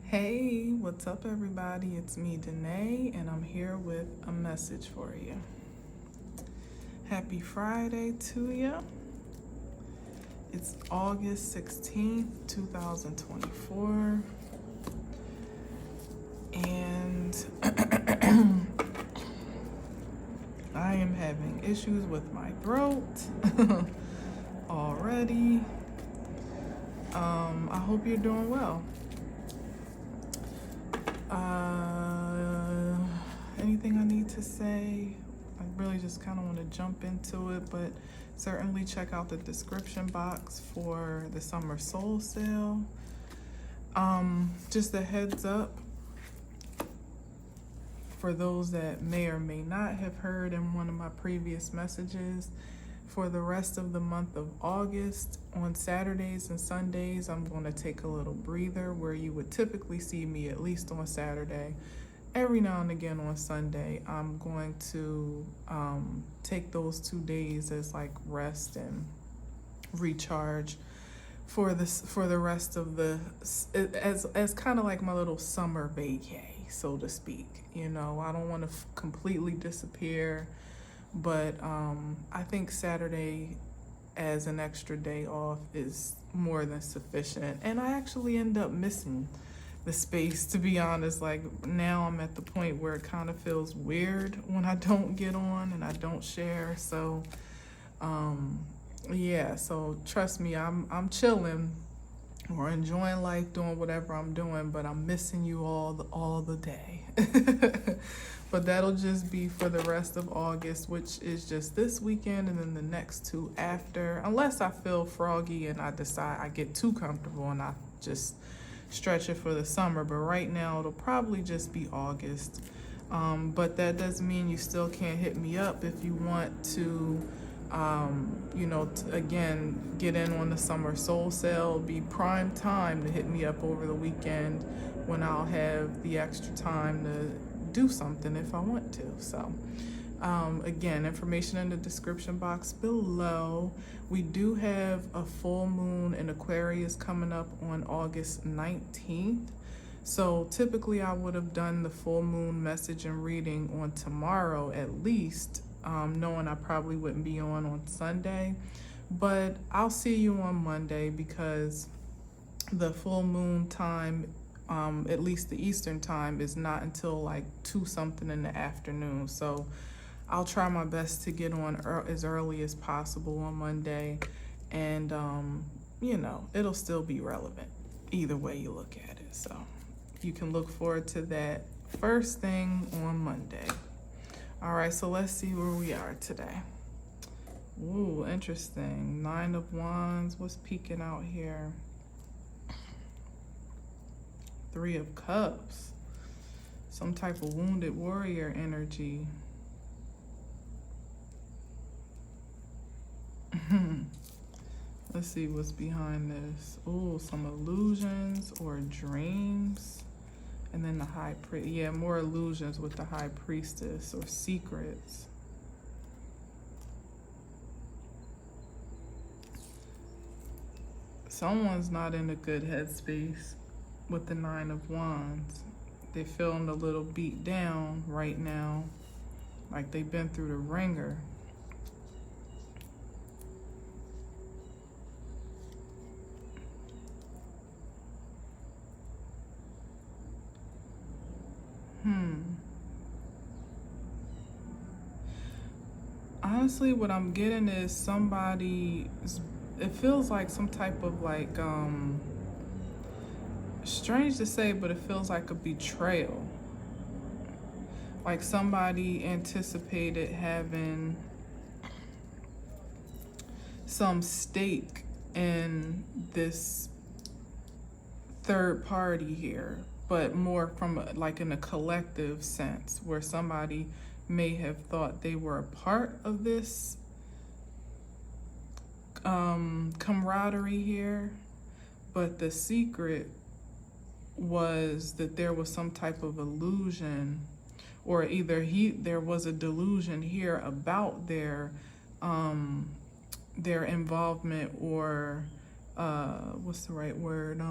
Hey, what's up, everybody? It's me, Danae, and I'm here with a message for you. Happy Friday to you. It's August 16th, 2024, and I am having issues with my throat already. I hope you're doing well. Anything I need to say? I really just kind of want to jump into it, but certainly check out the description box for the summer soul sale. Just a heads up for those that may or may not have heard in one of my previous messages. For the rest of the month of August, on Saturdays and Sundays, I'm going to take a little breather where you would typically see me at least on Saturday. Every now and again on Sunday, I'm going to take those 2 days as like rest and recharge for the rest of the, as kind of like my little summer vacay, so to speak. You know, I don't want to completely disappear. But I think Saturday as an extra day off is more than sufficient. And I actually end up missing the space, to be honest. Like, now I'm at the point where it kind of feels weird when I don't get on and I don't share. So, yeah, so trust me, I'm chilling or enjoying life, doing whatever I'm doing, but I'm missing you all the day. But that'll just be for the rest of August, which is just this weekend and then the next 2 after, unless I feel froggy and I decide I get too comfortable and I just stretch it for the summer. But right now it'll probably just be August. But that doesn't mean you still can't hit me up if you want to, again, get in on the summer soul sale. It'll be prime time to hit me up over the weekend when I'll have the extra time to do something if I want to. So again, information in the description box below. We do have a full moon in Aquarius coming up on August 19th. So typically I would have done the full moon message and reading on tomorrow at least, knowing I probably wouldn't be on Sunday. But I'll see you on Monday because the full moon time, at least the Eastern time, is not until like 2 something in the afternoon. So I'll try my best to get on as early as possible on Monday, and it'll still be relevant either way you look at it. So you can look forward to that first thing on Monday. All right, so let's see where we are today. Ooh, interesting. 9 of Wands. What's peeking out here? 3 of Cups. Some type of wounded warrior energy. Let's see what's behind this. Ooh, some illusions or dreams. And then the high priest. Yeah, more illusions with the high priestess or secrets. Someone's not in a good headspace with the 9 of Wands. They're feeling a little beat down right now, like they've been through the ringer. Honestly, what I'm getting is it feels like some type of like, strange to say, but it feels like a betrayal. Like somebody anticipated having some stake in this third party here, but more from in a collective sense, where somebody may have thought they were a part of this camaraderie here, but the secret was that there was some type of illusion, or either there was a delusion here about their involvement, or what's the right word,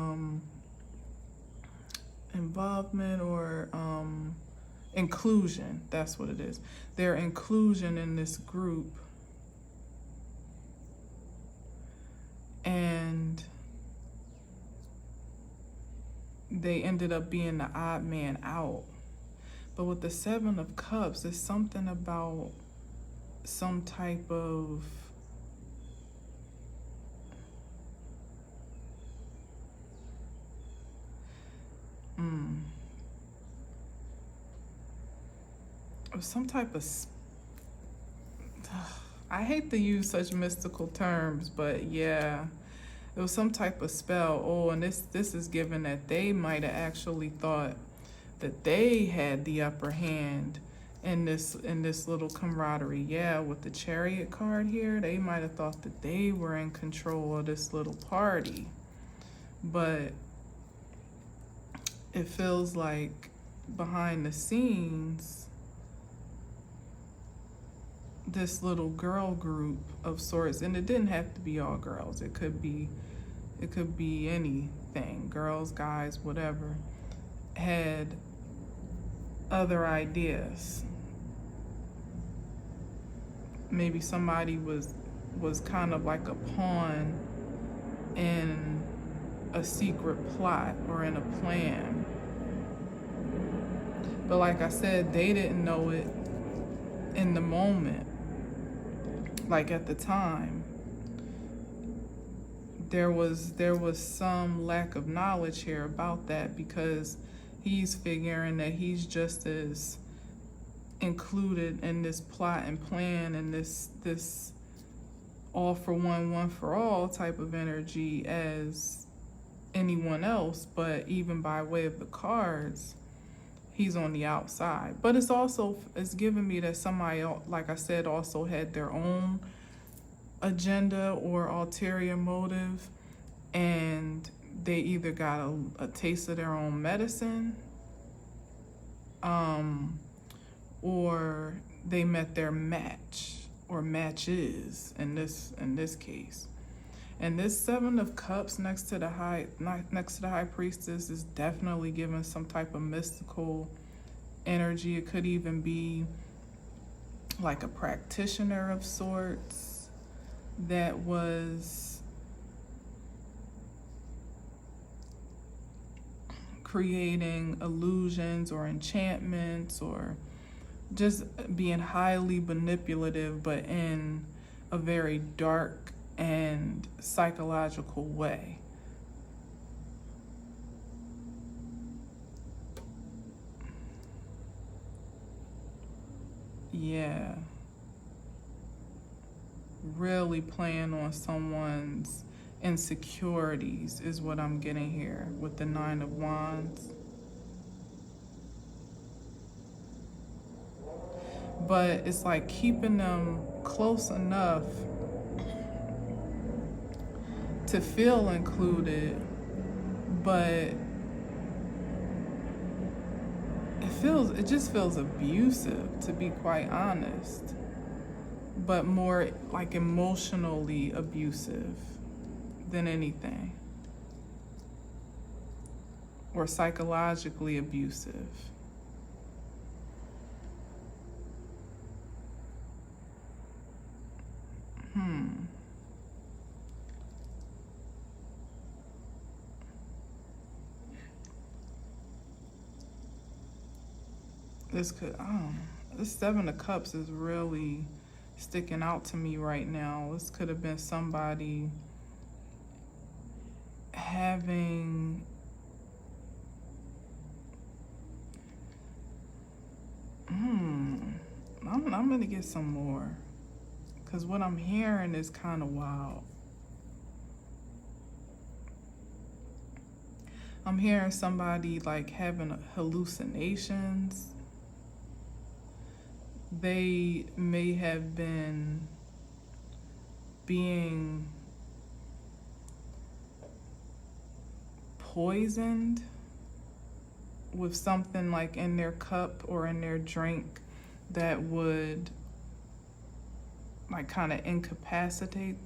involvement or inclusion. That's what it is. Their inclusion in this group. And they ended up being the odd man out. But with the Seven of Cups, there's something about some type of I hate to use such mystical terms, but yeah, it was some type of spell. Oh, and this is given that they might have actually thought that they had the upper hand in this little camaraderie. Yeah, with the Chariot card here, they might have thought that they were in control of this little party. But it feels like behind the scenes, this little girl group of sorts, and it didn't have to be all girls. It could be anything, girls, guys, whatever, had other ideas. Maybe somebody was kind of like a pawn in a secret plot or in a plan. But like I said, they didn't know it in the moment. Like at the time, there was some lack of knowledge here about that, because he's figuring that he's just as included in this plot and plan and this all for one for all type of energy as anyone else. But even by way of the cards, he's on the outside. But it's giving me that somebody, like I said, also had their own agenda or ulterior motive, and they either got a taste of their own medicine, or they met their match or matches in this case. And this Seven of Cups next to the High Priestess is definitely giving some type of mystical energy. It could even be like a practitioner of sorts that was creating illusions or enchantments, or just being highly manipulative, but in a very dark and psychological way. Yeah. Really playing on someone's insecurities is what I'm getting here with the Nine of Wands. But it's like keeping them close enough to feel included, but it just feels abusive, to be quite honest, but more like emotionally abusive than anything, or psychologically abusive. This Seven of Cups is really sticking out to me right now. This could have been somebody having I'm gonna get some more, because what I'm hearing is kind of wild. I'm hearing somebody like having hallucinations. They may have been being poisoned with something like in their cup or in their drink that would like kind of incapacitate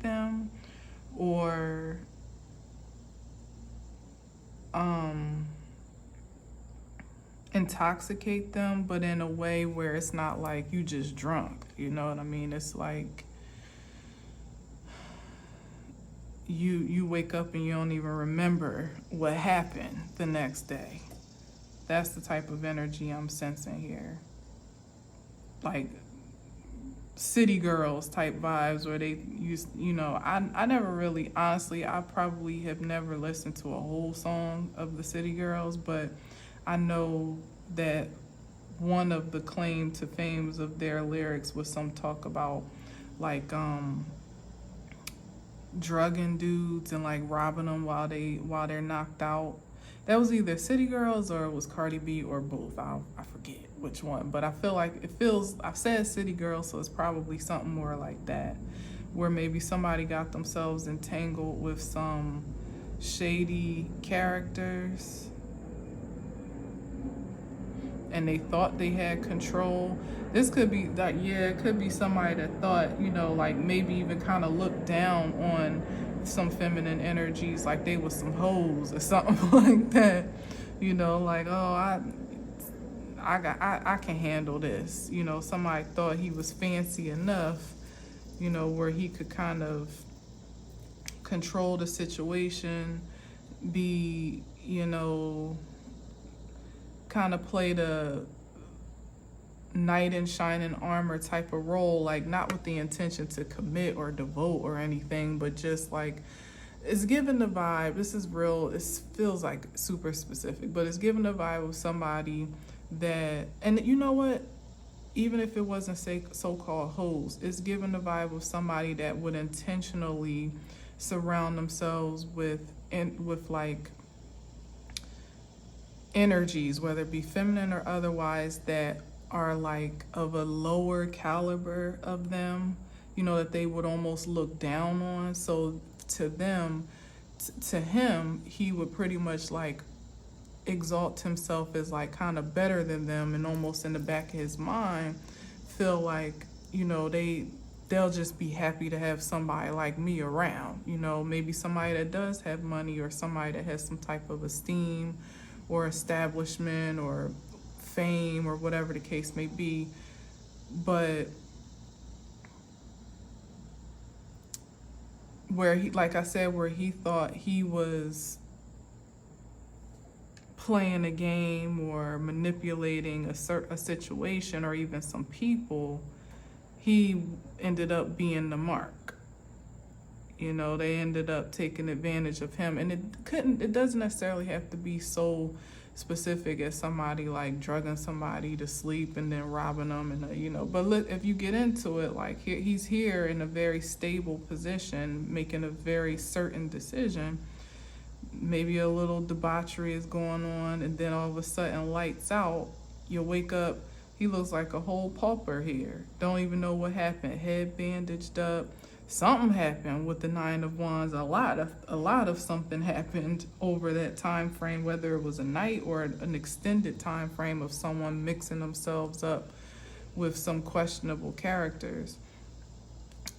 them, or intoxicate them, but in a way where it's not like you just drunk, you know what I mean? It's like you wake up and you don't even remember what happened the next day. That's the type of energy I'm sensing here. Like city girls type vibes where they use, I never really, honestly, I probably have never listened to a whole song of the City Girls, but I know that one of the claim to fames of their lyrics was some talk about like drugging dudes and like robbing them while they're knocked out. That was either City Girls or it was Cardi B or both. I forget which one, but I feel like I've said City Girls, so it's probably something more like that, where maybe somebody got themselves entangled with some shady characters and they thought they had control. This could be like, it could be somebody that thought, like maybe even kind of looked down on some feminine energies, like they was some hoes or something like that, like, oh, I can handle this. Somebody thought he was fancy enough, where he could kind of control the situation, be, kind of play the knight in shining armor type of role, like not with the intention to commit or devote or anything, but just like it's giving the vibe. This is real. It feels like super specific, but it's giving the vibe of somebody that, and you know what? Even if it wasn't so-called hoes, it's giving the vibe of somebody that would intentionally surround themselves with like energies, whether it be feminine or otherwise, that are like of a lower caliber of them, that they would almost look down on. So to them, to him, he would pretty much like exalt himself as like kind of better than them, and almost in the back of his mind feel like, they'll just be happy to have somebody like me around, maybe somebody that does have money or somebody that has some type of esteem or establishment or fame or whatever the case may be. But where he, like I said, where he thought he was playing a game or manipulating a situation or even some people, he ended up being the mark. They ended up taking advantage of him, and it doesn't necessarily have to be so specific as somebody like drugging somebody to sleep and then robbing them, and but look, if you get into it, like he's here in a very stable position, making a very certain decision. Maybe a little debauchery is going on, and then all of a sudden lights out, you wake up, he looks like a whole pauper here, don't even know what happened, head bandaged up. Something happened with the Nine of Wands. A lot of something happened over that time frame, whether it was a night or an extended time frame of someone mixing themselves up with some questionable characters.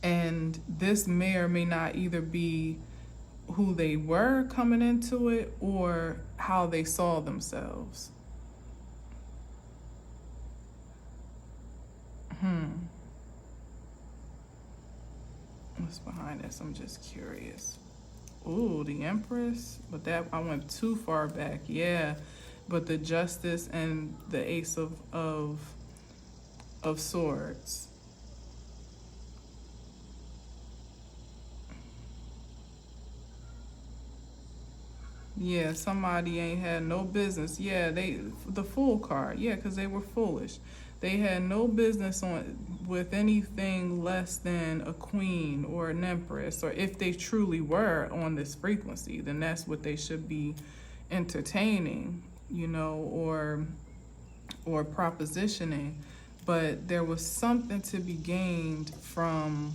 And this may or may not either be who they were coming into it or how they saw themselves. What's behind this? I'm just curious. Ooh, the Empress, but that I went too far back. Yeah, but the Justice and the Ace of Swords. Yeah, somebody ain't had no business. Yeah, the Fool card. Yeah, because they were foolish. They had no business with anything less than a queen or an empress, or if they truly were on this frequency, then that's what they should be entertaining, or propositioning. But there was something to be gained from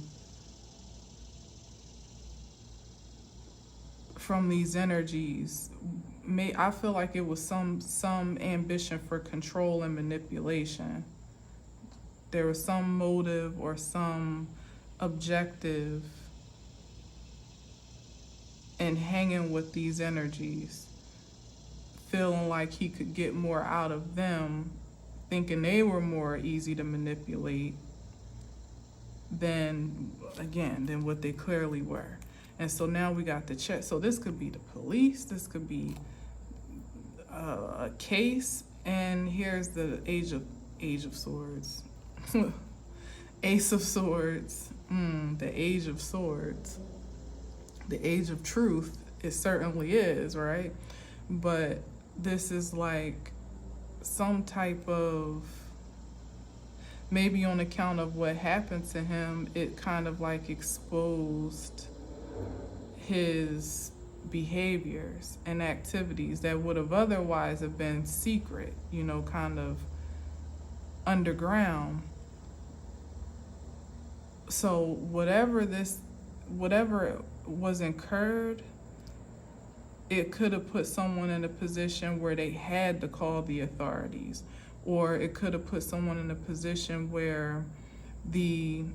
these energies. I feel like it was some ambition for control and manipulation. There was some motive or some objective in hanging with these energies. feeling like he could get more out of them, thinking they were more easy to manipulate than what they clearly were. And so now we got the check. So this could be the police, this could be a case, and here's the Age of Swords. Ace of Swords, the Age of Swords. The Age of Truth, it certainly is, right? But this is like some type of, maybe on account of what happened to him, it kind of like exposed his behaviors and activities that would have otherwise have been secret, kind of underground. So whatever was incurred, it could have put someone in a position where they had to call the authorities, or it could have put someone in a position where it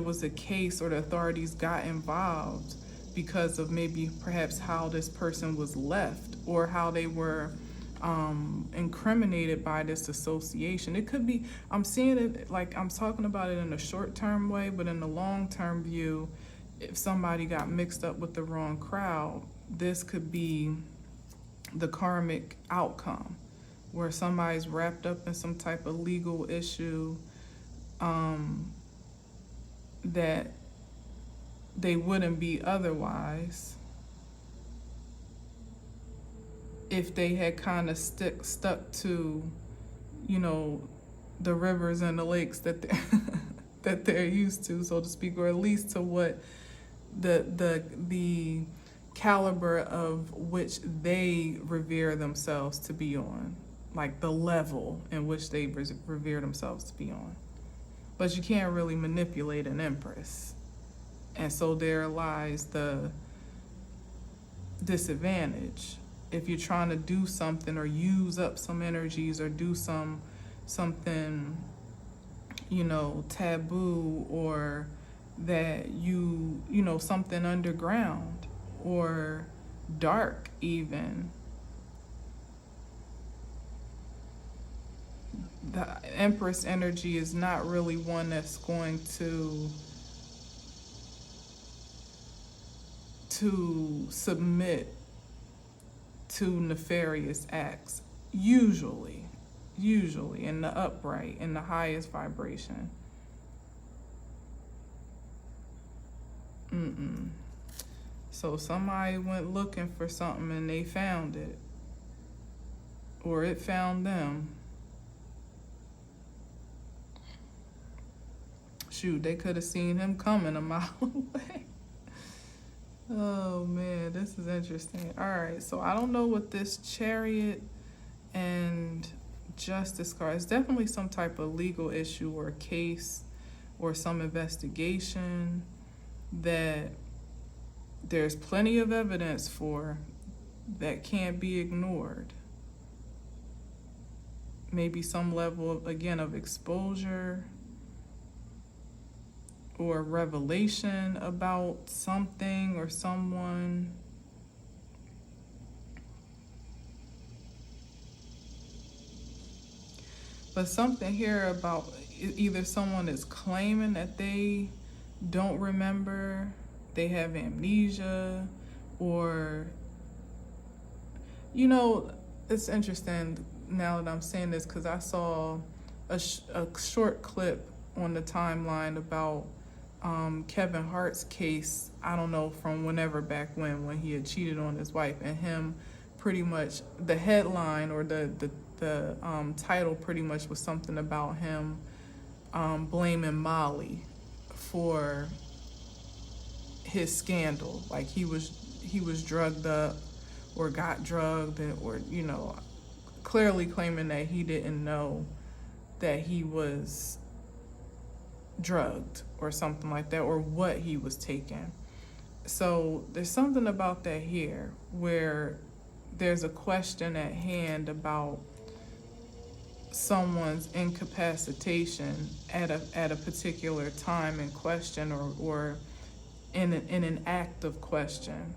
was a case, or the authorities got involved because of maybe perhaps how this person was left, or how they were incriminated by this association. It could be, I'm seeing it like, I'm talking about it in a short-term way, but in the long-term view, if somebody got mixed up with the wrong crowd, this could be the karmic outcome, where somebody's wrapped up in some type of legal issue that they wouldn't be otherwise if they had kind of stuck to, the rivers and the lakes that they're used to, so to speak, or at least to what the caliber of which they revere themselves to be on, like the level in which they revere themselves to be on. But you can't really manipulate an empress. And so there lies the disadvantage. If you're trying to do something or use up some energies or do something, taboo, or that something underground or dark even, the Empress energy is not really one that's going to submit to nefarious acts, usually in the upright, in the highest vibration. So somebody went looking for something and they found it, or it found them. Shoot, they could have seen him coming a mile away. Oh man, this is interesting. All right, so I don't know what this Chariot and Justice card is. Definitely some type of legal issue or case or some investigation that there's plenty of evidence for that can't be ignored. Maybe some level of, again, of exposure or revelation about something or someone. But something here about either someone is claiming that they don't remember, they have amnesia, or, it's interesting now that I'm saying this, because I saw a short clip on the timeline about Kevin Hart's case, I don't know from whenever back when he had cheated on his wife, and him pretty much, the headline or the title pretty much was something about him blaming Molly for his scandal. Like he was drugged up or got drugged, or clearly claiming that he didn't know that he was drugged or something like that, or what he was taking. So there's something about that here where there's a question at hand about someone's incapacitation at a particular time in question, or in an act of question.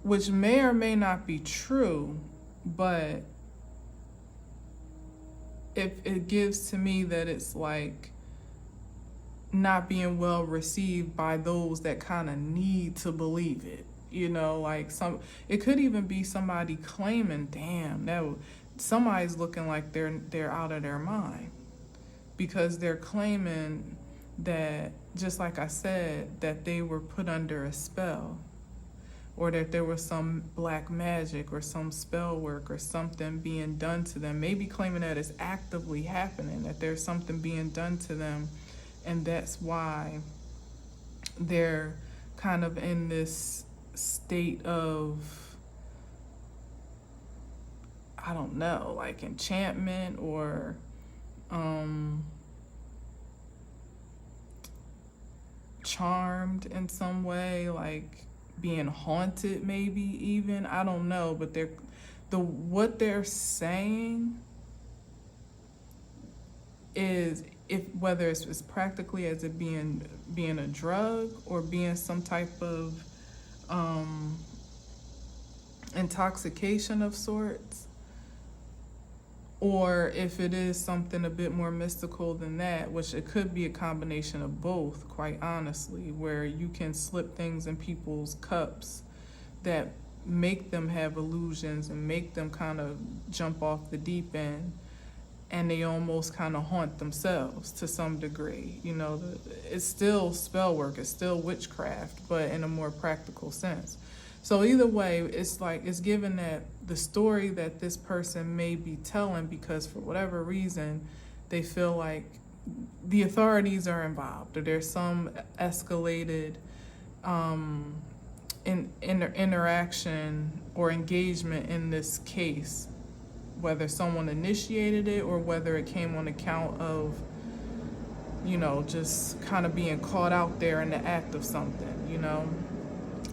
which may or may not be true, but it gives to me that it's like not being well received by those that kind of need to believe it. You know, like it could even be somebody claiming, damn, somebody's looking like they're out of their mind, because they're claiming that, just like I said, that they were put under a spell, or that there was some black magic or some spell work or something being done to them. Maybe claiming that it's actively happening, that there's something being done to them, and that's why they're kind of in this state of, I don't know, like enchantment or charmed in some way, like being haunted, maybe even, I don't know. But what they're saying is, whether it's practically as it being a drug or being some type of intoxication of sorts, or if it is something a bit more mystical than that, which it could be a combination of both, quite honestly, where you can slip things in people's cups that make them have illusions and make them kind of jump off the deep end, and they almost kind of haunt themselves to some degree. You know, it's still spell work, it's still witchcraft, but in a more practical sense. So either way, it's like, it's given that the story that this person may be telling, because for whatever reason, they feel like the authorities are involved, or there's some escalated interaction or engagement in this case, whether someone initiated it or whether it came on account of, you know, just kind of being caught out there in the act of something, you know?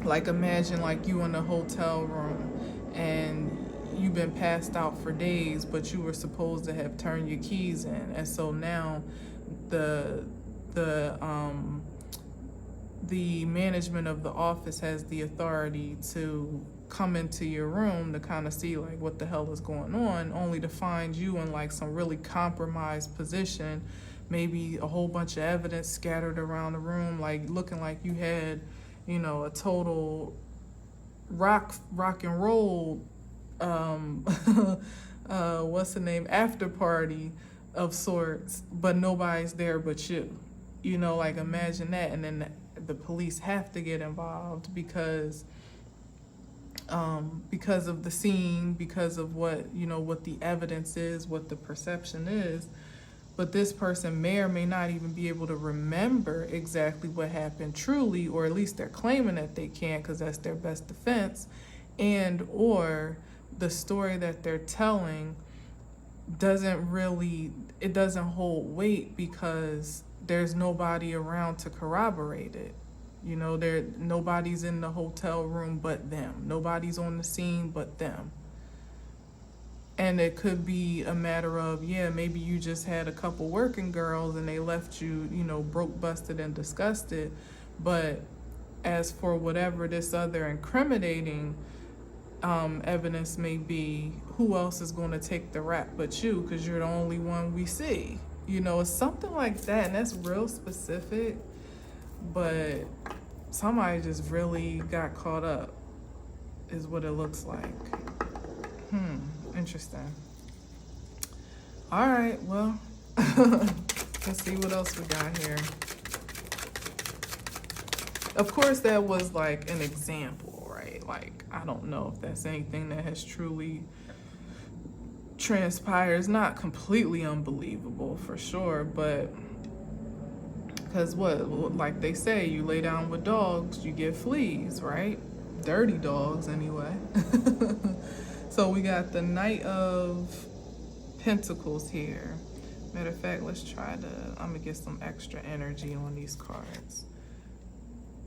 Like, imagine like you in a hotel room and you've been passed out for days, but you were supposed to have turned your keys in, and so now the management of the office has the authority to come into your room to kind of see like what the hell is going on, only to find you in like some really compromised position, maybe a whole bunch of evidence scattered around the room, like looking like you had, you know, a total rock and roll what's the name, after party of sorts, but nobody's there but you. You know, like imagine that. And then the police have to get involved because of the scene, because of what, you know, what the evidence is, what the perception is. But this person may or may not even be able to remember exactly what happened truly, or at least they're claiming that they can, because that's their best defense. And or the story that they're telling doesn't hold weight because there's nobody around to corroborate it. You know, nobody's in the hotel room but them. Nobody's on the scene but them. And it could be a matter of, yeah, maybe you just had a couple working girls and they left you, you know, broke, busted, and disgusted. But as for whatever this other incriminating evidence may be, who else is going to take the rap but you, because you're the only one we see? You know, it's something like that, and that's real specific, but somebody just really got caught up, is what it looks like. Interesting. All right, well, let's see what else we got here. Of course, that was like an example, right? Like, I don't know if that's anything that has truly transpired. It's not completely unbelievable for sure, but because like they say, you lay down with dogs, you get fleas, right? Dirty dogs, anyway. So we got the Knight of Pentacles here. Matter of fact, let's try I'm gonna get some extra energy on these cards.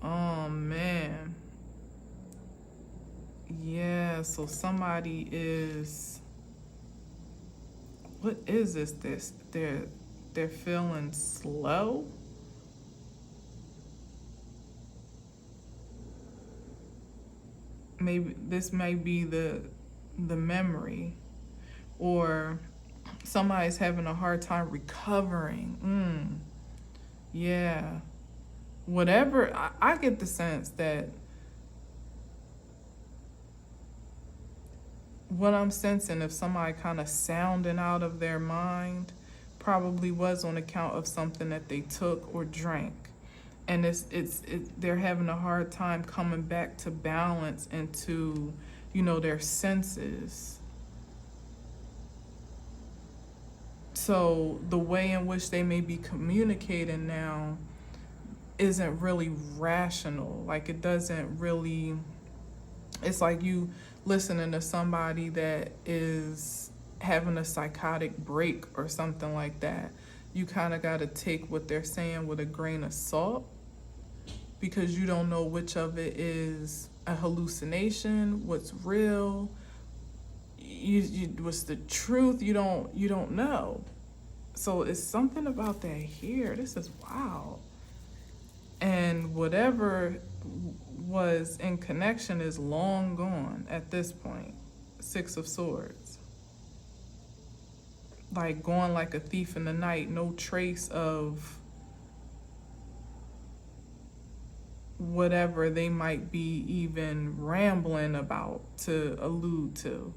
Oh man. Yeah, so somebody is, what is this? They're feeling slow. maybe this may be the memory, or somebody's having a hard time recovering. Yeah. Whatever, I get the sense that what I'm sensing, if somebody kind of sounding out of their mind, probably was on account of something that they took or drank. And they're having a hard time coming back to balance and to, their senses. So the way in which they may be communicating now isn't really rational. Like, it doesn't really, it's like you listening to somebody that is having a psychotic break or something like that. You kind of got to take what they're saying with a grain of salt, because you don't know which of it is a hallucination, what's real, what's the truth. You don't know. So it's something about that here. This is wild. And whatever was in connection is long gone at this point. 6 of Swords. Like going like a thief in the night. No trace of whatever they might be even rambling about to allude to,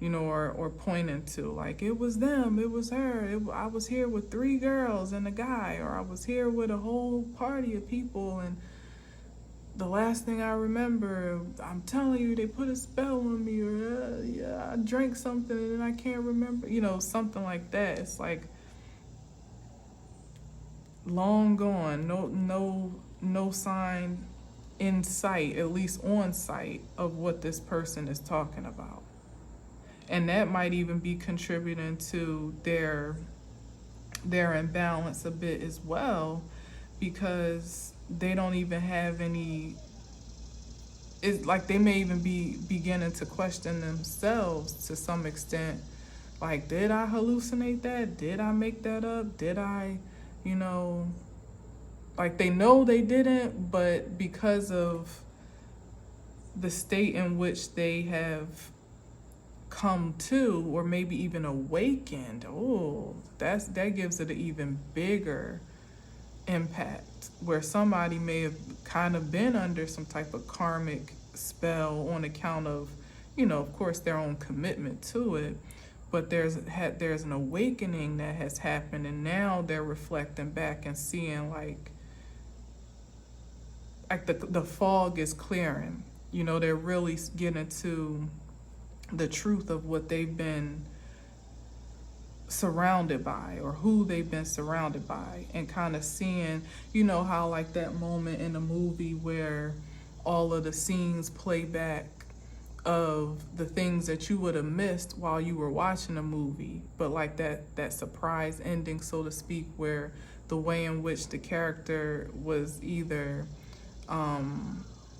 or pointing to. Like, it was them, it was her, I was here with 3 girls and a guy, or I was here with a whole party of people, and the last thing I remember, I'm telling you, they put a spell on me, or yeah, I drank something and I can't remember, something like that. It's like long gone, no sign in sight, at least on sight, of what this person is talking about. And that might even be contributing to their imbalance a bit as well, because they don't even have any, it's like they may even be beginning to question themselves to some extent. Like, did I hallucinate that? Did I make that up? Did I, like, they know they didn't, but because of the state in which they have come to, or maybe even awakened, that gives it an even bigger impact, where somebody may have kind of been under some type of karmic spell on account of, of course, their own commitment to it, but there's an awakening that has happened, and now they're reflecting back and seeing like the fog is clearing. They're really getting to the truth of what they've been surrounded by, or who they've been surrounded by, and kind of seeing, how like that moment in a movie where all of the scenes play back of the things that you would have missed while you were watching a movie, but like that surprise ending, so to speak, where the way in which the character was either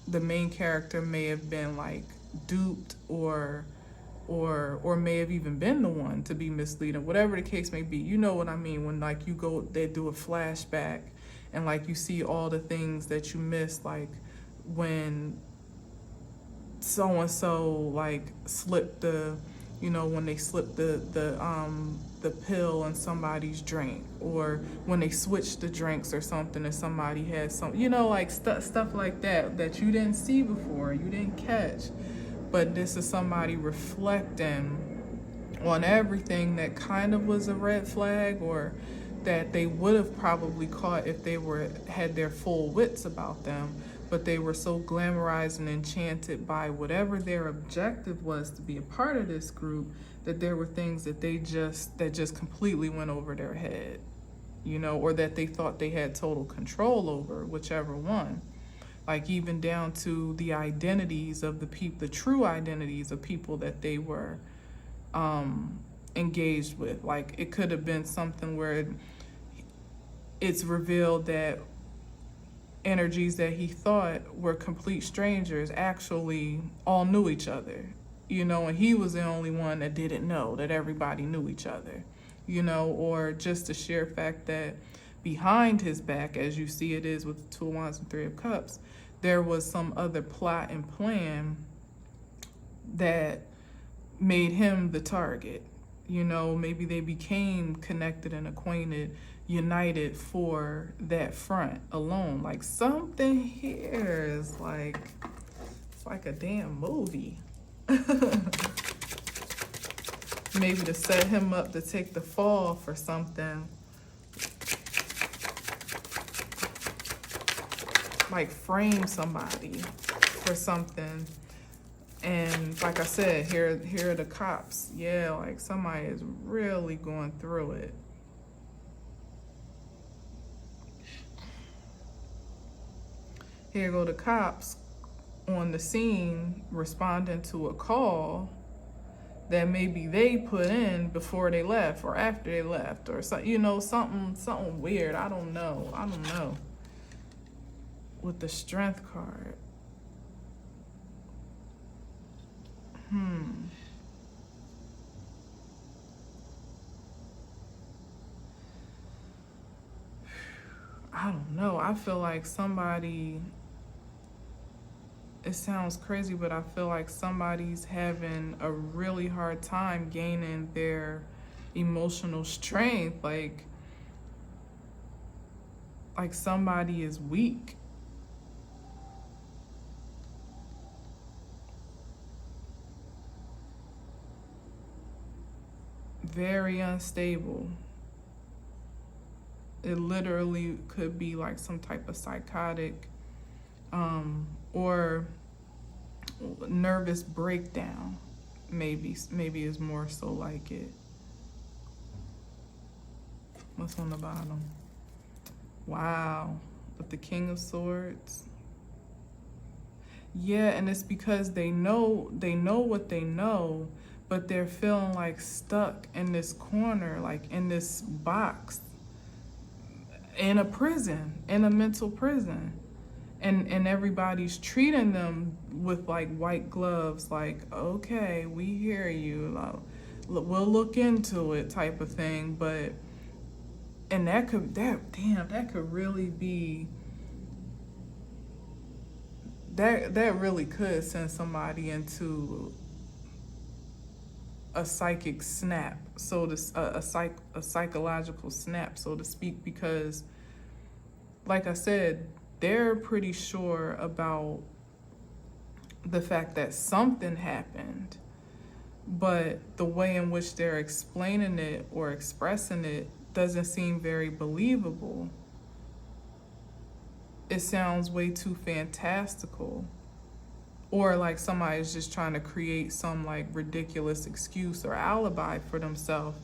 the main character may have been like duped, or may have even been the one to be misleading, whatever the case may be. You know what I mean, when like they do a flashback and like you see all the things that you missed, like when so-and-so like slipped when they slipped the pill in somebody's drink, or when they switched the drinks or something and somebody had some, like stuff like that you didn't see before, you didn't catch. But this is somebody reflecting on everything that kind of was a red flag, or that they would have probably caught if they had their full wits about them. But they were so glamorized and enchanted by whatever their objective was to be a part of this group, that there were things that that just completely went over their head, or that they thought they had total control over, whichever one. Like even down to the identities of the people, the true identities of people that they were engaged with. Like it could have been something where it's revealed that energies that he thought were complete strangers actually all knew each other, and he was the only one that didn't know that everybody knew each other, or just the sheer fact that behind his back, as you see it is with the Two of Wands and Three of Cups, there was some other plot and plan that made him the target. You know, maybe they became connected and acquainted, united for that front alone. Like something here is like, it's like a damn movie. Maybe to set him up to take the fall for something. Like frame somebody for something. And like I said, here are the cops. Yeah, like somebody is really going through it. Here go the cops on the scene responding to a call that maybe they put in before they left or after they left, or so, you know, something weird. I don't know. With the strength card. I don't know. I feel like somebody, it sounds crazy, but I feel like somebody's having a really hard time gaining their emotional strength. Like somebody is weak. Very unstable. It literally could be like some type of psychotic or nervous breakdown. Maybe is more so like it. What's on the bottom? Wow, with the King of Swords. Yeah, and it's because they know what they know, but they're feeling like stuck in this corner, like in this box, in a prison, in a mental prison. And everybody's treating them with like white gloves, like, okay, we hear you, we'll look into it type of thing. But, and that could really be, that really could send somebody into a psychic snap, a psychological snap, so to speak, because like I said, they're pretty sure about the fact that something happened, but the way in which they're explaining it or expressing it doesn't seem very believable. It sounds way too fantastical. Or like somebody's just trying to create some like ridiculous excuse or alibi for themselves.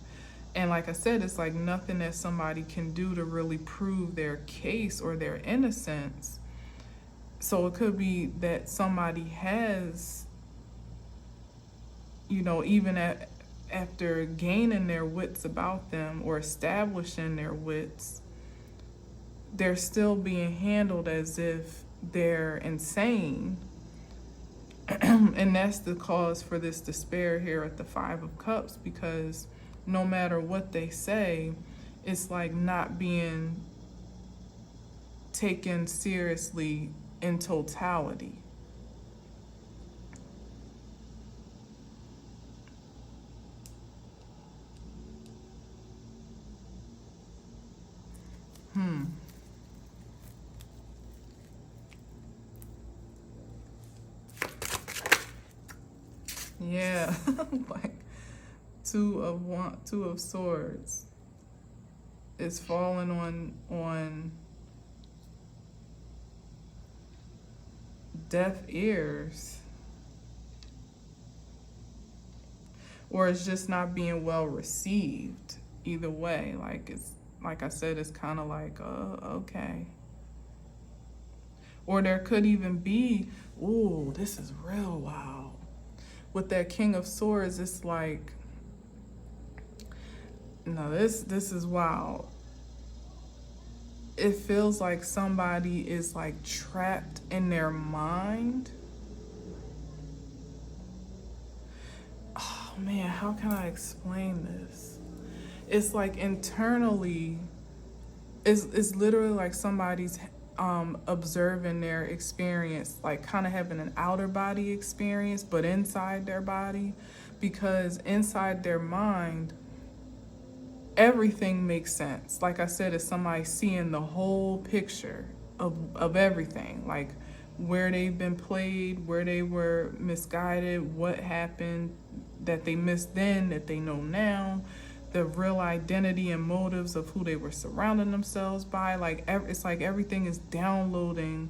And like I said, it's like nothing that somebody can do to really prove their case or their innocence. So it could be that somebody has, you know, even after gaining their wits about them or establishing their wits, they're still being handled as if they're insane. And that's the cause for this despair here at the Five of Cups, because no matter what they say, it's like not being taken seriously in totality. Yeah, like two of swords. It's falling on deaf ears, or it's just not being well received. Either way, like it's like I said, it's kind of like okay. Or there could even be, ooh, this is real wild. With that King of Swords, it's like, no, this is wild. It feels like somebody is like trapped in their mind. Oh man, how can I explain this? It's like internally, it's literally like somebody's observing their experience, like kind of having an outer body experience, but inside their body, because inside their mind, everything makes sense. Like I said, it's somebody seeing the whole picture of everything, like where they've been played, where they were misguided, what happened that they missed then that they know now, the real identity and motives of who they were surrounding themselves by. Like it's like everything is downloading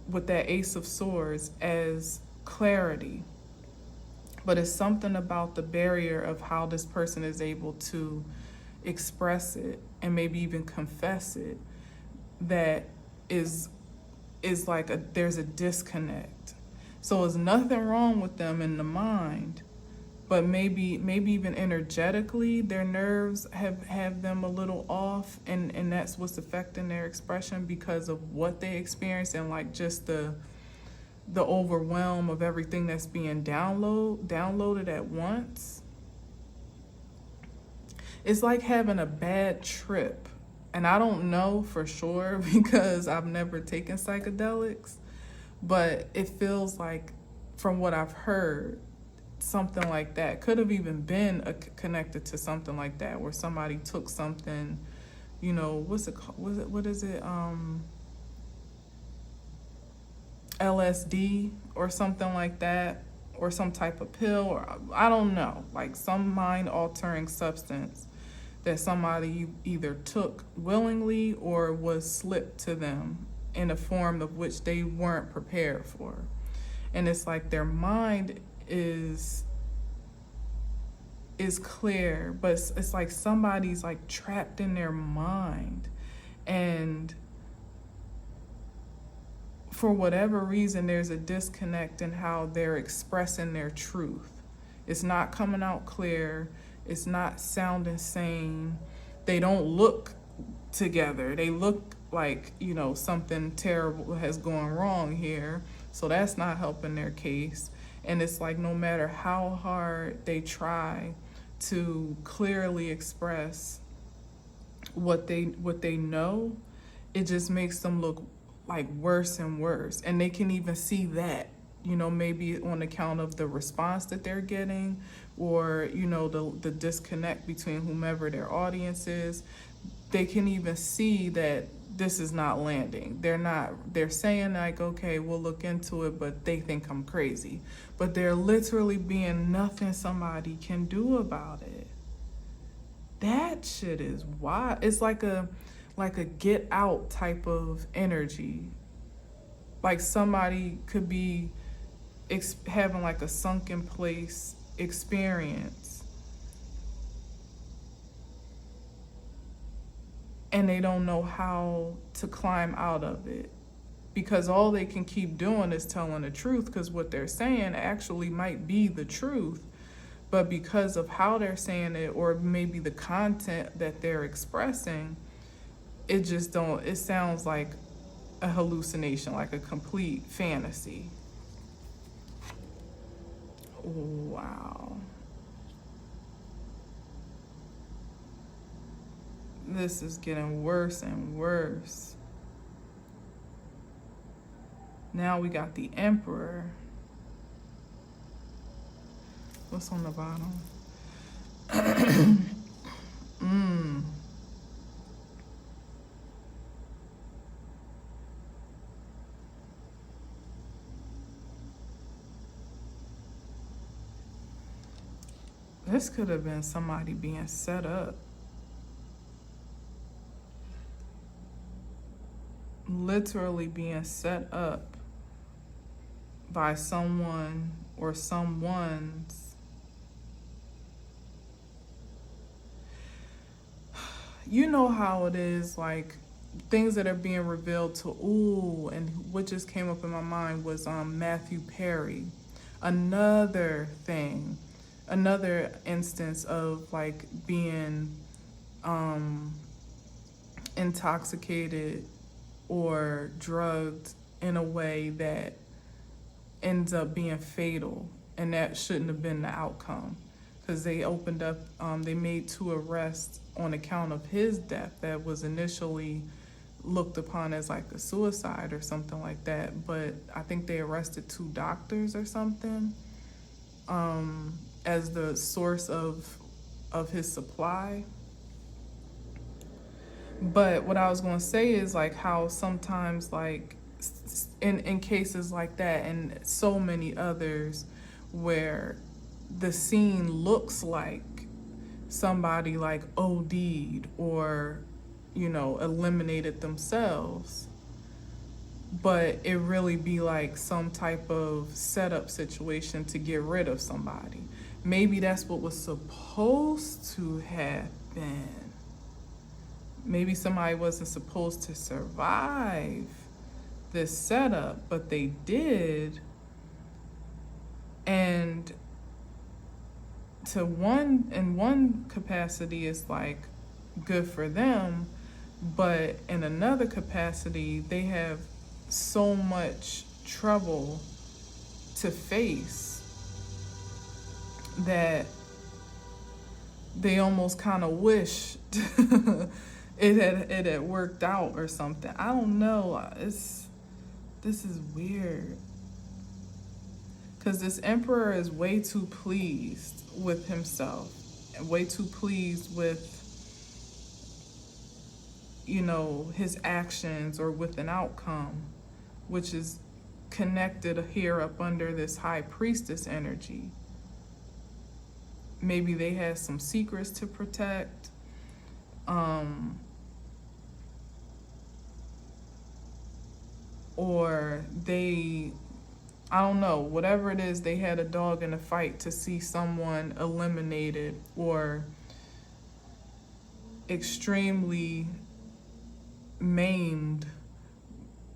with that Ace of Swords as clarity. But it's something about the barrier of how this person is able to express it and maybe even confess it that is like there's a disconnect. So there's nothing wrong with them in the mind, but maybe even energetically their nerves have them a little off, and that's what's affecting their expression because of what they experienced, and like just the overwhelm of everything that's being downloaded at once. It's like having a bad trip. And I don't know for sure because I've never taken psychedelics, but it feels like, from what I've heard, something like that could have even been connected to something like that, where somebody took something, you know, what's it called? What is it? LSD or something like that, or some type of pill, or I don't know, like some mind altering substance that somebody either took willingly or was slipped to them in a form of which they weren't prepared for. And it's like their mind is clear, but it's like somebody's like trapped in their mind, and for whatever reason there's a disconnect in how they're expressing their truth. It's not coming out clear. It's not sounding sane. They don't look together. They look like, you know, something terrible has gone wrong here. So that's not helping their case. And it's like no matter how hard they try to clearly express what they know, it just makes them look like worse and worse. And they can even see that, you know, maybe on account of the response that they're getting, or, you know, the disconnect between whomever their audience is. They can even see that this is not landing. They're saying like, okay, we'll look into it, but they think I'm crazy. But there literally being nothing somebody can do about it. That shit is wild. It's like a get out type of energy. Like somebody could be having like a sunken place experience, and they don't know how to climb out of it, because all they can keep doing is telling the truth, because what they're saying actually might be the truth, but because of how they're saying it, or maybe the content that they're expressing, it sounds like a hallucination, like a complete fantasy. Wow. This is getting worse and worse. Now we got the Emperor. What's on the bottom? This could have been somebody being set up. Literally being set up by someone or someone's. You know how it is, like things that are being revealed to, and what just came up in my mind was Matthew Perry. Another instance of like being intoxicated or drugged in a way that ends up being fatal, and that shouldn't have been the outcome, because they opened up, they made 2 arrests on account of his death that was initially looked upon as like a suicide or something like that. But I think they arrested 2 doctors or something as the source of his supply. But what I was going to say is like how sometimes like in cases like that and so many others where the scene looks like somebody like OD'd or, you know, eliminated themselves, but it really be like some type of setup situation to get rid of somebody. Maybe that's what was supposed to happen. Maybe somebody wasn't supposed to survive this setup, but they did. And in one capacity, it's like good for them, but in another capacity, they have so much trouble to face that they almost kind of wish it had worked out or something. I don't know. This is weird. Because this emperor is way too pleased with himself and way too pleased with, you know, his actions or with an outcome, which is connected here up under this high priestess energy. Maybe they had some secrets to protect. Or they, I don't know, whatever it is, they had a dog in the fight to see someone eliminated or extremely maimed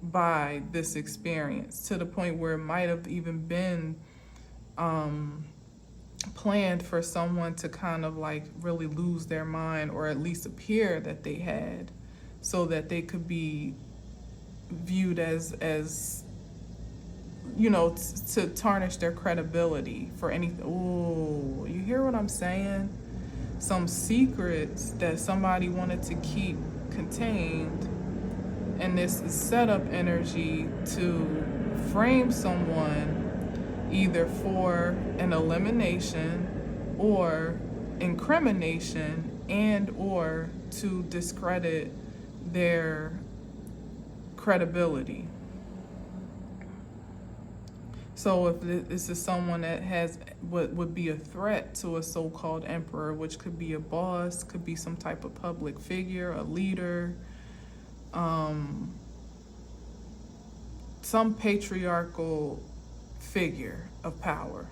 by this experience, to the point where it might have even been planned for someone to kind of like really lose their mind, or at least appear that they had, so that they could be viewed as you know, to tarnish their credibility for anything. Ooh, you hear what I'm saying? Some secrets that somebody wanted to keep contained, and this is setup energy to frame someone either for an elimination or incrimination, and or to discredit their credibility. So if this is someone that has what would be a threat to a so-called emperor, which could be a boss, could be some type of public figure, a leader, some patriarchal figure of power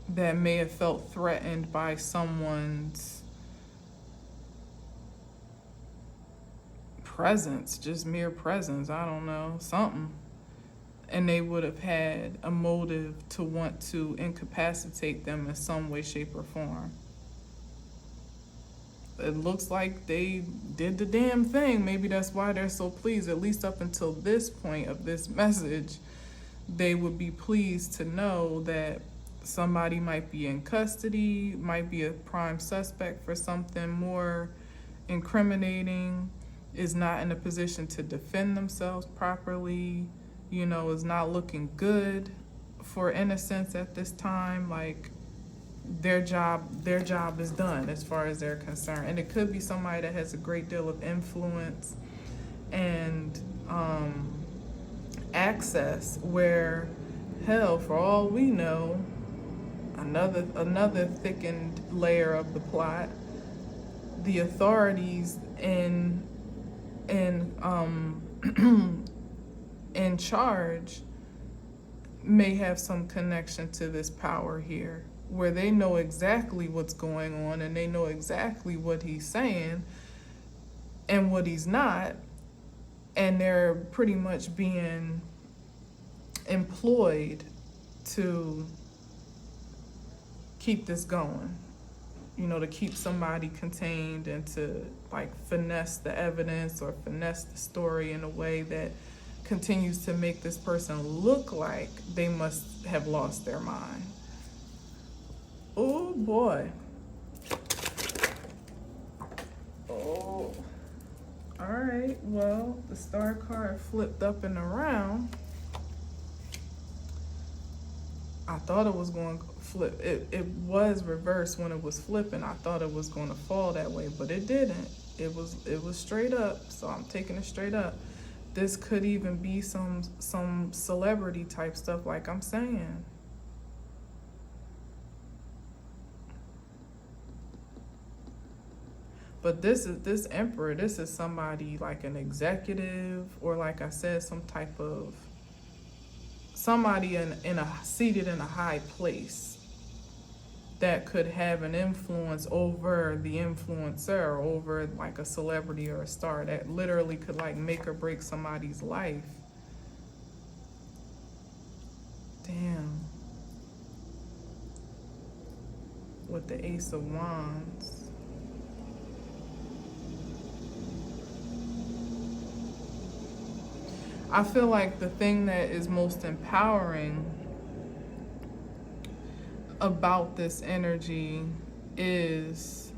that may have felt threatened by someone's presence, just mere presence, I don't know, something. And they would have had a motive to want to incapacitate them in some way, shape, or form. It looks like they did the damn thing. Maybe that's why they're so pleased. At least up until this point of this message, they would be pleased to know that somebody might be in custody, might be a prime suspect for something more incriminating, is not in a position to defend themselves properly, you know, is not looking good for innocence at this time. Like, their job is done as far as they're concerned. And it could be somebody that has a great deal of influence and access, where, hell, for all we know, another thickened layer of the plot, the authorities in charge may have some connection to this power here, where they know exactly what's going on and they know exactly what he's saying and what he's not, and they're pretty much being employed to keep this going, you know, to keep somebody contained and to like finesse the evidence or finesse the story in a way that continues to make this person look like they must have lost their mind. Oh boy. Oh, all right. Well, the star card flipped up and around. I thought it was going to flip. It was reversed when it was flipping. I thought it was going to fall that way, but it didn't. It was straight up. So I'm taking it straight up. This could even be some celebrity type stuff, like I'm saying. But this emperor, this is somebody like an executive, or like I said, some type of somebody seated in a high place that could have an influence over the influencer, or over like a celebrity or a star that literally could like make or break somebody's life. Damn. With the Ace of Wands. I feel like the thing that is most empowering about this energy is,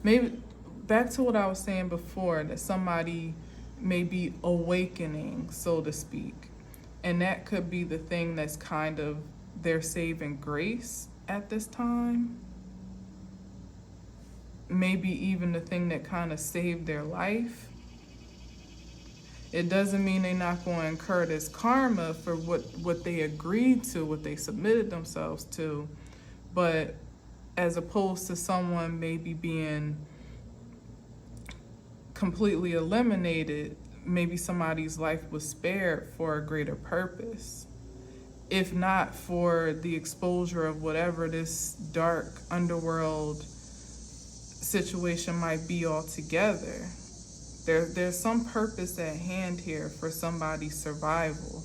maybe back to what I was saying before, that somebody may be awakening, so to speak. And that could be the thing that's kind of their saving grace at this time. Maybe even the thing that kind of saved their life. It doesn't mean they're not going to incur this karma for what they agreed to, what they submitted themselves to. But as opposed to someone maybe being completely eliminated, maybe somebody's life was spared for a greater purpose. If not for the exposure of whatever this dark underworld situation might be altogether. There's some purpose at hand here for somebody's survival,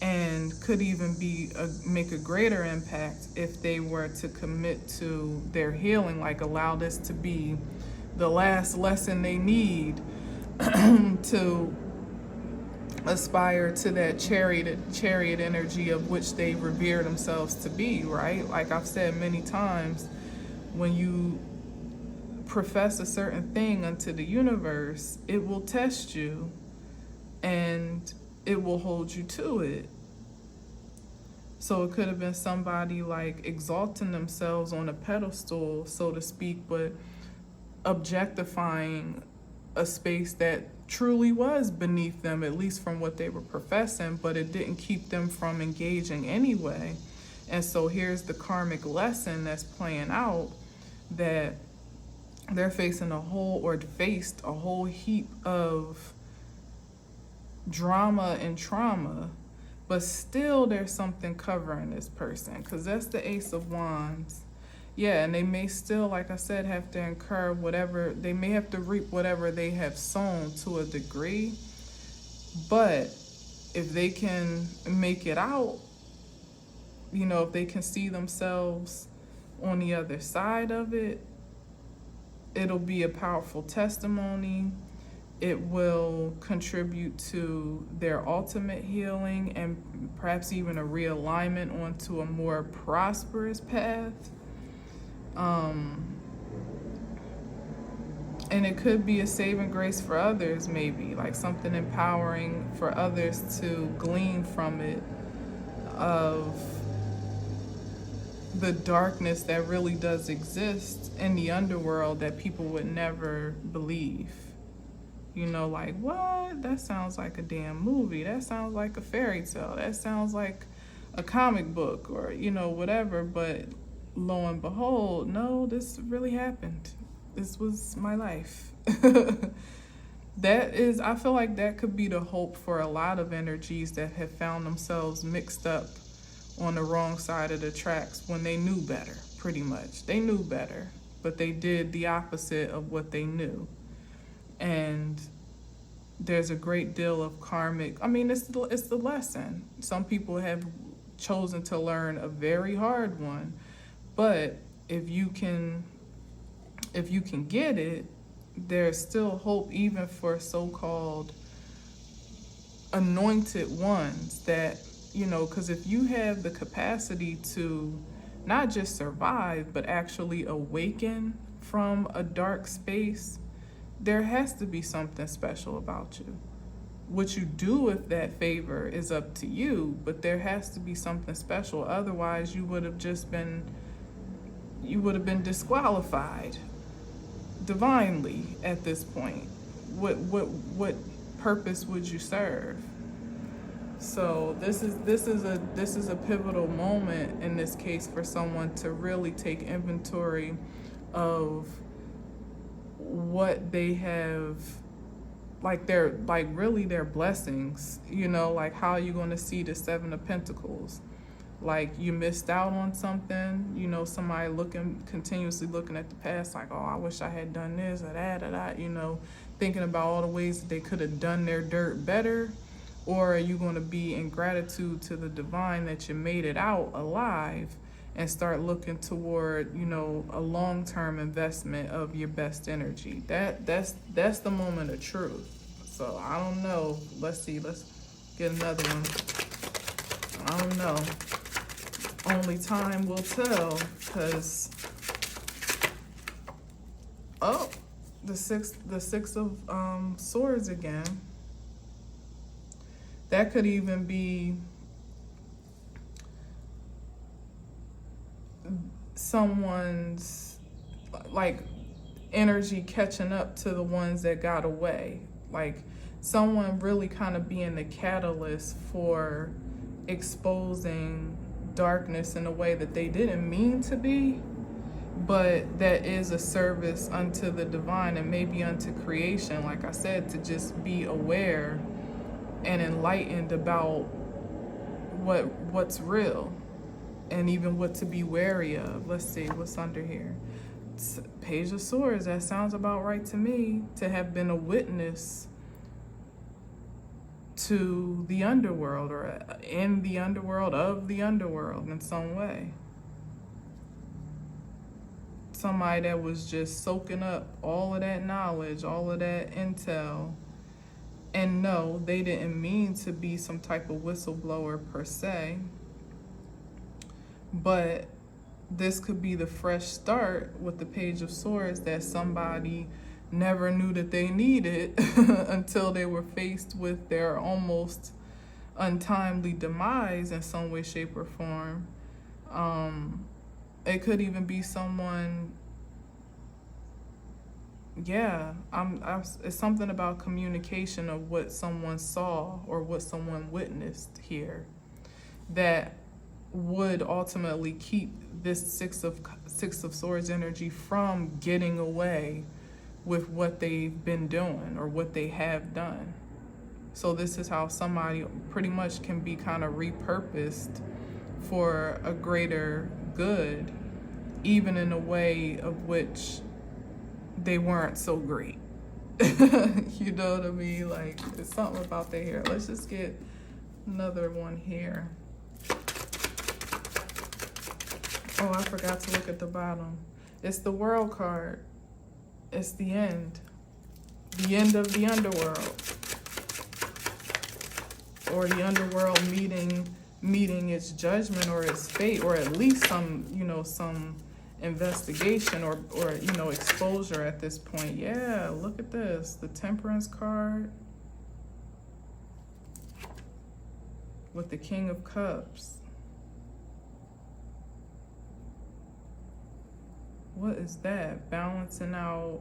and could even make a greater impact if they were to commit to their healing, like allow this to be the last lesson they need to aspire to that chariot energy of which they revere themselves to be, right? Like I've said many times, when you profess a certain thing unto the universe, it will test you and it will hold you to it. So it could have been somebody like exalting themselves on a pedestal, so to speak, but objectifying a space that truly was beneath them, at least from what they were professing, but it didn't keep them from engaging anyway. And so here's the karmic lesson that's playing out, that they're facing faced a whole heap of drama and trauma, but still there's something covering this person, because that's the Ace of Wands. Yeah, and they may still, like I said, have to incur whatever, they may have to reap whatever they have sown to a degree, but if they can make it out, if they can see themselves on the other side of it, it'll be a powerful testimony. It will contribute to their ultimate healing, and perhaps even a realignment onto a more prosperous path. And it could be a saving grace for others, maybe, like something empowering for others to glean from it, of the darkness that really does exist in the underworld that people would never believe. Like, what? That sounds like a damn movie. That sounds like a fairy tale. That sounds like a comic book, or, whatever. But lo and behold, no, this really happened. This was my life. I feel like that could be the hope for a lot of energies that have found themselves mixed up on the wrong side of the tracks when they knew better, pretty much. They knew better, but they did the opposite of what they knew. And there's a great deal of karmic, it's the lesson. Some people have chosen to learn a very hard one, but if you can get it, there's still hope even for so-called anointed ones that, because if you have the capacity to not just survive, but actually awaken from a dark space, there has to be something special about you. What you do with that favor is up to you, but there has to be something special. Otherwise, you would have been disqualified divinely at this point. What purpose would you serve? So this is a pivotal moment in this case for someone to really take inventory of what they have, like their blessings, like how are you going to see the Seven of Pentacles? Like you missed out on something, somebody continuously looking at the past, like, oh, I wish I had done this or that, thinking about all the ways that they could have done their dirt better. Or are you going to be in gratitude to the divine that you made it out alive and start looking toward, a long-term investment of your best energy? That's the moment of truth. So I don't know. Let's see. Let's get another one. I don't know. Only time will tell, because the six of swords again. That could even be someone's like energy catching up to the ones that got away. Like someone really kind of being the catalyst for exposing darkness in a way that they didn't mean to be, but that is a service unto the divine and maybe unto creation, like I said, to just be aware and enlightened about what's real and even what to be wary of. Let's see what's under here. Page of Swords, that sounds about right to me, to have been a witness to the underworld or in the underworld of the underworld in some way. Somebody that was just soaking up all of that knowledge, all of that intel. And no, they didn't mean to be some type of whistleblower per se, but this could be the fresh start with the Page of Swords that somebody never knew that they needed until they were faced with their almost untimely demise in some way, shape, or form. It could even be someone. Yeah, it's something about communication of what someone saw or what someone witnessed here that would ultimately keep this Six of Swords energy from getting away with what they've been doing or what they have done. So this is how somebody pretty much can be kind of repurposed for a greater good, even in a way of which they weren't so great. You know what I mean? Like, there's something about their hair. Let's just get another one here. Oh, I forgot to look at the bottom. It's the World card. It's the end. The end of the underworld. Or the underworld meeting its judgment or its fate, or at least some investigation or exposure at this point. Yeah, look at this. The Temperance card with the King of Cups. What is that? Balancing out.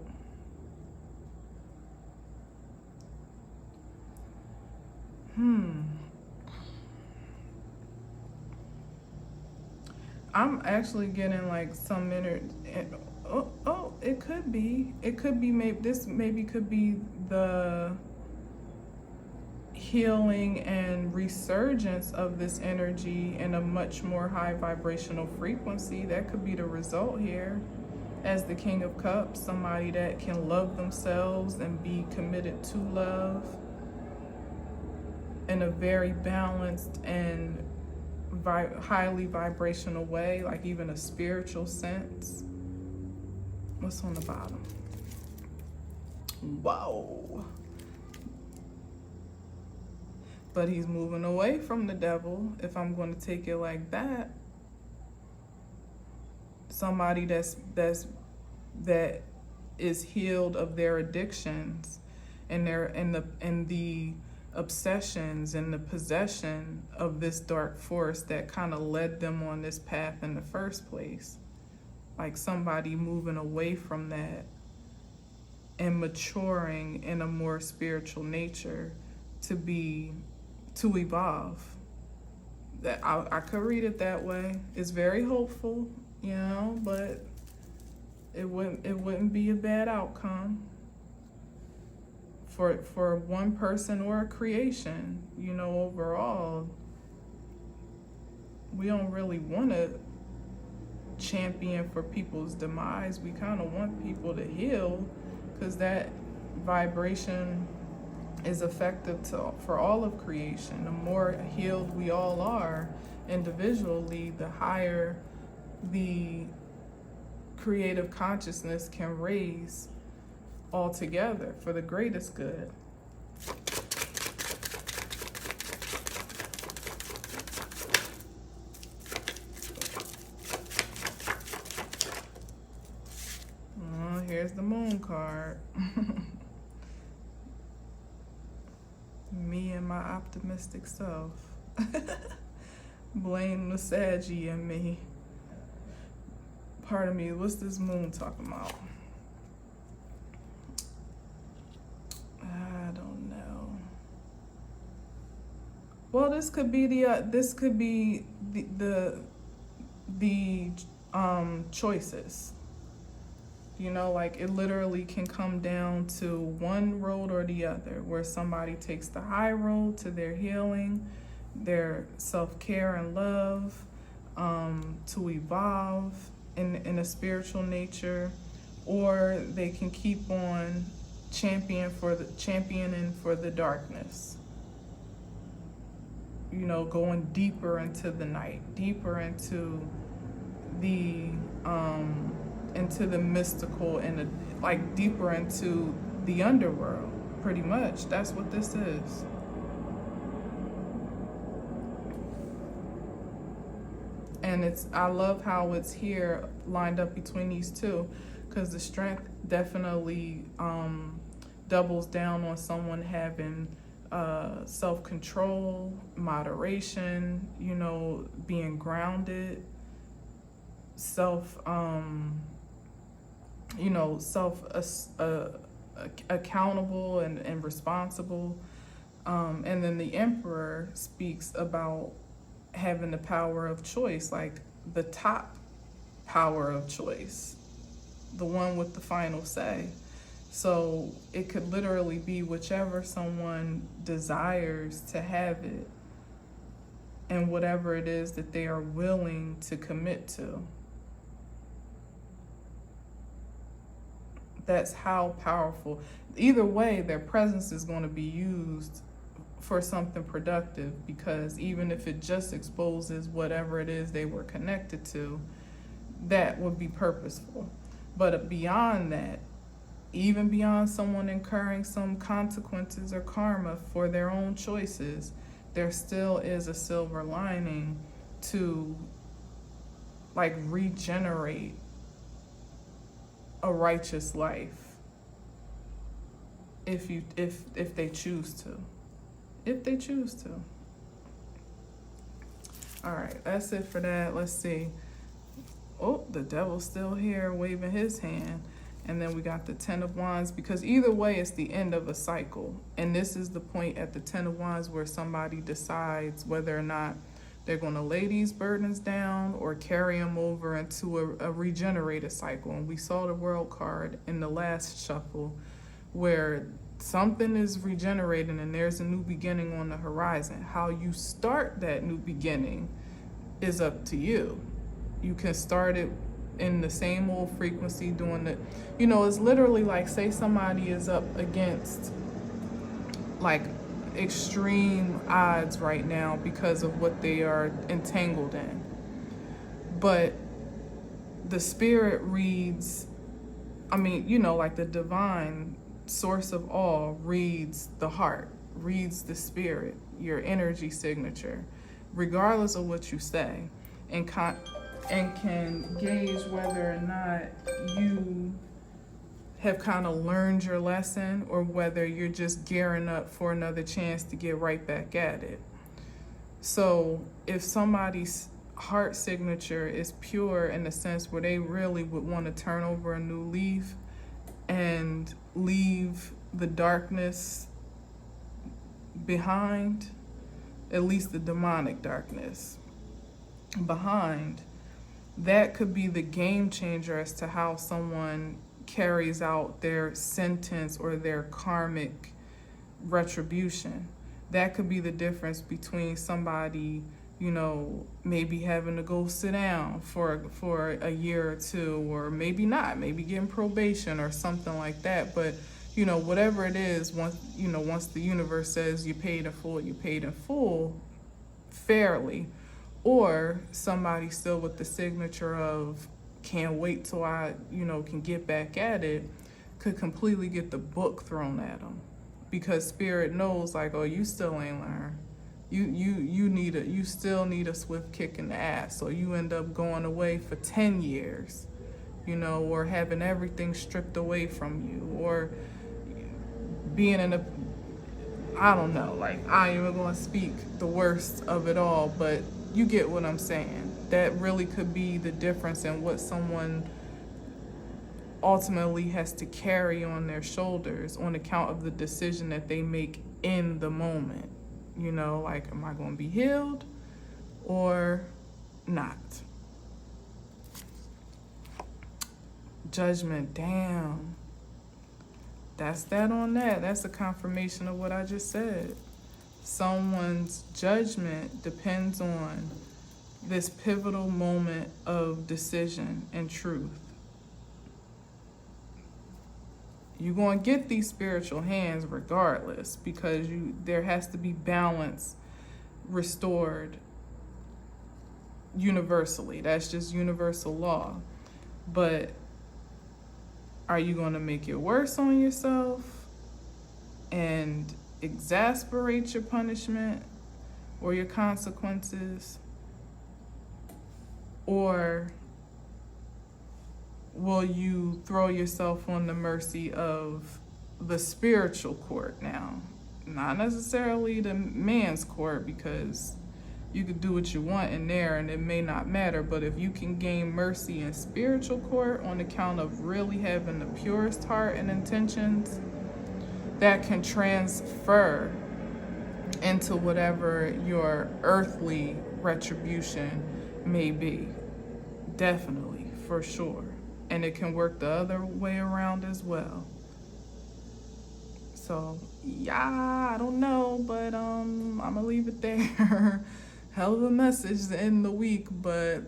I'm actually getting like some it could be maybe could be the healing and resurgence of this energy in a much more high vibrational frequency. That could be the result here. As the King of Cups, somebody that can love themselves and be committed to love in a very balanced and highly vibrational way, like even a spiritual sense. What's on the bottom? Wow. But he's moving away from the devil, if I'm going to take it like that. Somebody that's that is healed of their addictions and the obsessions and the possession of this dark force that kind of led them on this path in the first place. Like somebody moving away from that and maturing in a more spiritual nature to evolve. That I could read it that way. It's very hopeful, but it wouldn't be a bad outcome for one person or a creation. Overall, we don't really want to champion for people's demise. We kind of want people to heal, because that vibration is effective for all of creation. The more healed we all are individually, the higher the creative consciousness can raise all together for the greatest good. Here's the moon card. Me and my optimistic self. Blame the Saggy in me. Pardon me, what's this moon talking about? I don't know. Well, this could be the choices. Like it literally can come down to one road or the other, where somebody takes the high road to their healing, their self-care and love, to evolve in a spiritual nature, or they can keep on championing for the darkness. Going deeper into the night, deeper into the mystical, and deeper into the underworld. Pretty much, that's what this is. And I love how it's here lined up between these two, because the strength definitely doubles down on someone having self-control, moderation, being grounded, accountable and responsible. And then the Emperor speaks about having the power of choice, like the top power of choice, the one with the final say. So it could literally be whichever someone desires to have it, and whatever it is that they are willing to commit to. That's how powerful. Either way, their presence is going to be used for something productive, because even if it just exposes whatever it is they were connected to, that would be purposeful. But beyond that, even beyond someone incurring some consequences or karma for their own choices, there still is a silver lining to regenerate a righteous life, if they choose to. If they choose to. All right, that's it for that. Let's see. Oh, the devil's still here waving his hand. And then we got the 10 of Wands, because either way, it's the end of a cycle. And this is the point at the 10 of Wands where somebody decides whether or not they're going to lay these burdens down or carry them over into a regenerated cycle. And we saw the World card in the last shuffle, where something is regenerating and there's a new beginning on the horizon. How you start that new beginning is up to you. You can start it in the same old frequency, doing it. It's literally like, say somebody is up against extreme odds right now because of what they are entangled in. But the spirit reads, the divine source of all reads the heart, reads the spirit, your energy signature, regardless of what you say, and and can gauge whether or not you have kind of learned your lesson or whether you're just gearing up for another chance to get right back at it. So if somebody's heart signature is pure in the sense where they really would want to turn over a new leaf and leave the darkness behind, at least the demonic darkness behind, that could be the game changer as to how someone carries out their sentence or their karmic retribution. That could be the difference between somebody, you know, maybe having to go sit down for a year or two, or maybe not, maybe getting probation or something like that. But, you know, whatever it is, once the universe says you paid in full fairly, or somebody still with the signature of can't wait till I, can get back at it, could completely get the book thrown at them, because spirit knows, like, oh, you still ain't learned. You still need a swift kick in the ass. So you end up going away for 10 years, or having everything stripped away from you, or being in I don't know, like, I ain't even gonna speak the worst of it all, but you get what I'm saying. That really could be the difference in what someone ultimately has to carry on their shoulders on account of the decision that they make in the moment. Like, am I going to be healed or not? Judgment, damn. That's that on that. That's a confirmation of what I just said. Someone's judgment depends on this pivotal moment of decision and truth. You're going to get these spiritual hands regardless, because there has to be balance restored universally. That's just universal law. But are you going to make it worse on yourself and exasperate your punishment or your consequences? Or will you throw yourself on the mercy of the spiritual court now? Not necessarily the man's court, because you could do what you want in there and it may not matter. But if you can gain mercy in spiritual court on account of really having the purest heart and intentions, that can transfer into whatever your earthly retribution may be. Definitely, for sure. And it can work the other way around as well. So, yeah, I don't know, but I'm gonna leave it there. Hell of a message to end the week, but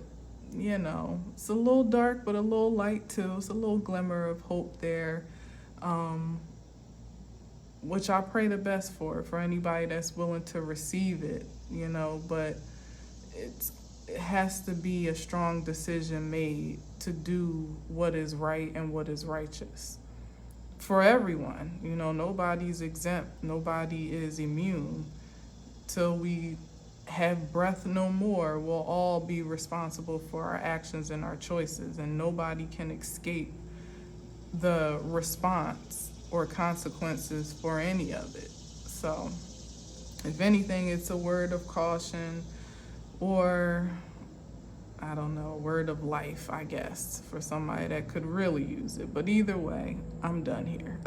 it's a little dark, but a little light too. It's a little glimmer of hope there, which I pray the best for anybody that's willing to receive it, but it has to be a strong decision made to do what is right and what is righteous for everyone. Nobody's exempt. Nobody is immune. Till we have breath no more, we'll all be responsible for our actions and our choices, and nobody can escape the response or consequences for any of it. So, if anything, it's a word of caution, or I don't know, a word of life, I guess, for somebody that could really use it. But either way, I'm done here.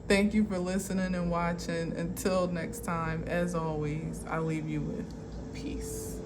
Thank you for listening and watching. Until next time, as always, I leave you with peace.